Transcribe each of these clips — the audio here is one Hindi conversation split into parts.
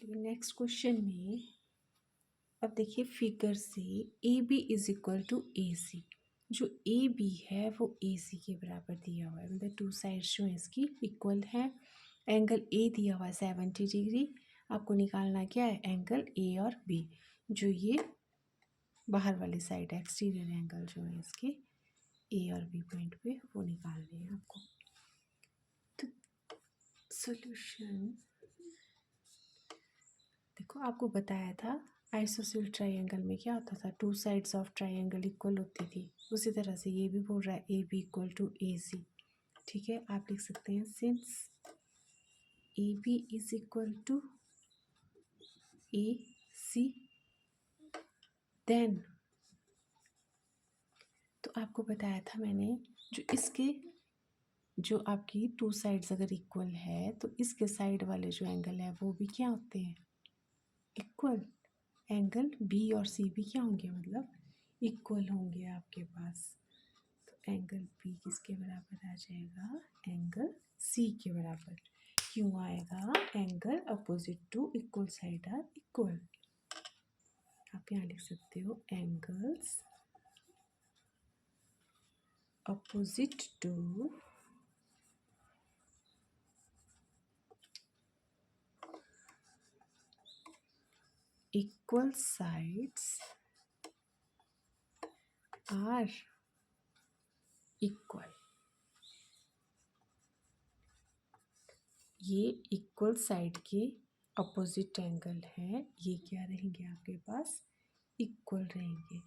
चलिए नेक्स्ट क्वेश्चन में अब देखिए फिगर से A B is equal to A C. जो ए बी है वो ए सी के बराबर दिया हुआ है, मतलब टू साइड्स जो है इसकी इक्वल है। एंगल ए दिया हुआ है 70 डिग्री। आपको निकालना क्या है, एंगल ए और बी, जो ये बाहर वाली साइड है, एक्सटीरियर एंगल जो है इसके ए और बी पॉइंट पे, वो निकालने हैं आपको। तो सॉल्यूशन देखो, आपको बताया था आइसोसेल ट्राइंगल में क्या होता था, two sides of triangle equal होती थी। उसी तरह से ये भी बोल रहा है A B equal to A C. ठीक है, आप लिख सकते हैं since A B is equal to A C, then तो आपको बताया था मैंने, जो इसके जो आपकी टू साइड्स अगर इक्वल है तो इसके साइड वाले जो एंगल है वो भी क्या होते हैं, इक्वल। एंगल बी और सी भी क्या होंगे, मतलब इक्वल होंगे आपके पास। तो एंगल बी किसके बराबर आ जाएगा, एंगल सी के बराबर। क्यों आएगा, angle opposite to equal side are equal. आप यहाँ लिख सकते हो angles opposite to equal sides are equal। ये इक्वल साइड के अपोजिट एंगल है, ये क्या रहेंगे आपके पास, इक्वल रहेंगे।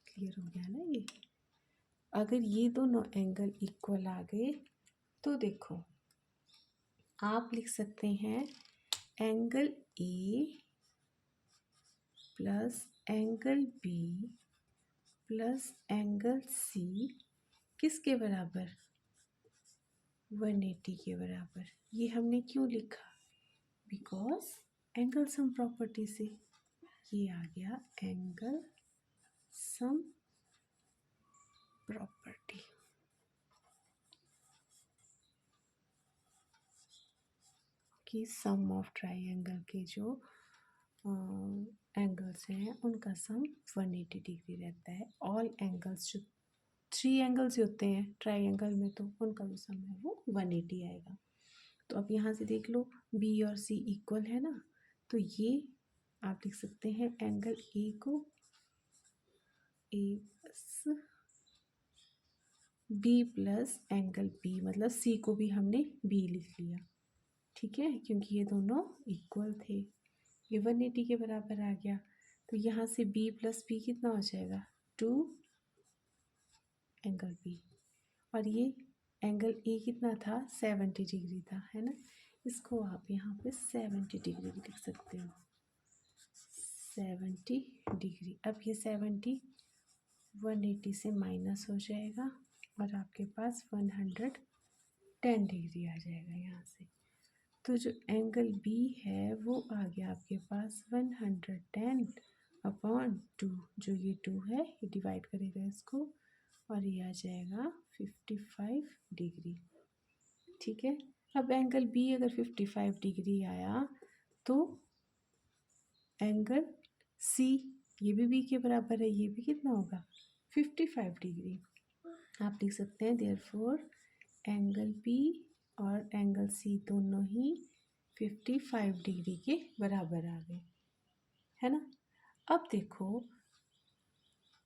क्लियर हो गया ना ये। अगर ये दोनों एंगल इक्वल आ गए तो देखो आप लिख सकते हैं angle A plus angle B plus angle C किसके बराबर, 180 के बराबर। ये हमने क्यों लिखा, बिकॉज एंगल सम प्रॉपर्टी से। ये आ गया एंगल सम प्रॉपर्टी। कि सम ऑफ ट्राइंगल के जो एंगल्स हैं उनका सम 180 डिग्री रहता है। ऑल एंगल्स जो 3 एंगल्स होते हैं ट्राइंगल में, तो उनका जो सम है वो 180 आएगा। तो अब यहाँ से देख लो बी और सी इक्वल है ना, तो ये आप लिख सकते हैं एंगल ए को A plus B plus angle B, मतलब सी को भी हमने बी लिख लिया। ठीक है, क्योंकि ये दोनों इक्वल थे। ये 180 के बराबर आ गया, तो यहाँ से बी प्लस बी कितना हो जाएगा, 2 एंगल बी। और ये एंगल ए कितना था, 70 डिग्री था, है ना। इसको आप यहाँ पे 70 डिग्री लिख सकते हो, 70 डिग्री। अब ये 70 180 से माइनस हो जाएगा और आपके पास 110 डिग्री आ जाएगा यहाँ से। तो जो एंगल बी है वो आ गया आपके पास 110 अपॉन 2, जो ये 2 है ये डिवाइड करेगा इसको, और ये आ जाएगा 55 डिग्री। ठीक है, अब एंगल बी अगर 55 डिग्री आया तो एंगल सी, ये भी बी के बराबर है, ये भी कितना होगा 55 डिग्री। आप लिख सकते हैं देयरफॉर एंगल बी और एंगल सी दोनों ही 55 डिग्री के बराबर आ गए, है ना। अब देखो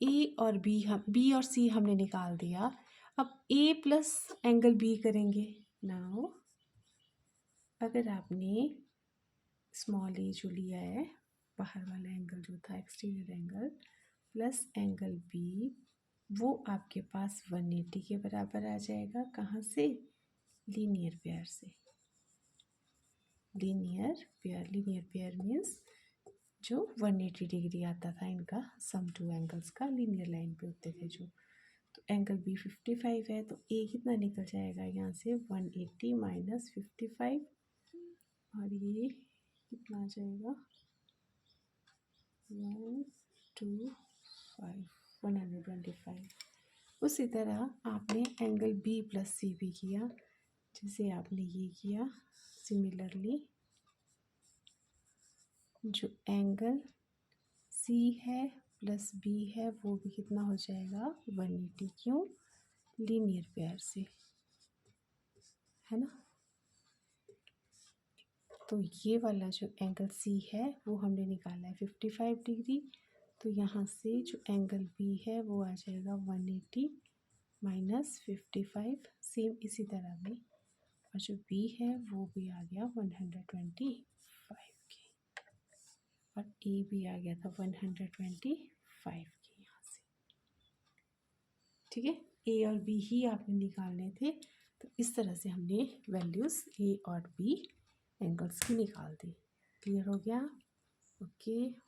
ए और बी, हम बी और सी हमने निकाल दिया। अब ए प्लस एंगल बी करेंगे। नाउ अगर आपने स्मॉल ए जो लिया है, बाहर वाला एंगल जो था exterior angle, plus angle B, वो आपके पास 180 के बराबर आ जाएगा। कहाँ से, लीनियर पेयर से। लीनियर पेयर मीन्स जो 180 डिग्री आता था इनका सम टू एंगल्स का, लीनियर लाइन पे होते थे जो। तो एंगल बी 55 है, तो ए कितना निकल जाएगा यहाँ से, 180 माइनस 55, और ये कितना आ जाएगा 125। उसी तरह आपने एंगल बी प्लस सी भी किया, जैसे आपने ये किया सिमिलरली जो एंगल सी है प्लस बी है वो भी कितना हो जाएगा 180। क्यों? लीनियर पेयर से, है ना। तो ये वाला जो एंगल सी है वो हमने निकाला है 55 डिग्री। तो यहाँ से जो एंगल बी है वो आ जाएगा 180 माइनस 55, सेम इसी तरह में। और जो बी है वो भी आ गया 125 की, और ए भी आ गया था 125 की यहाँ से। ठीक है, ए और बी ही आपने निकालने थे। तो इस तरह से हमने वैल्यूज़ ए और बी एंगल्स की निकाल दी। क्लियर हो गया? ओके।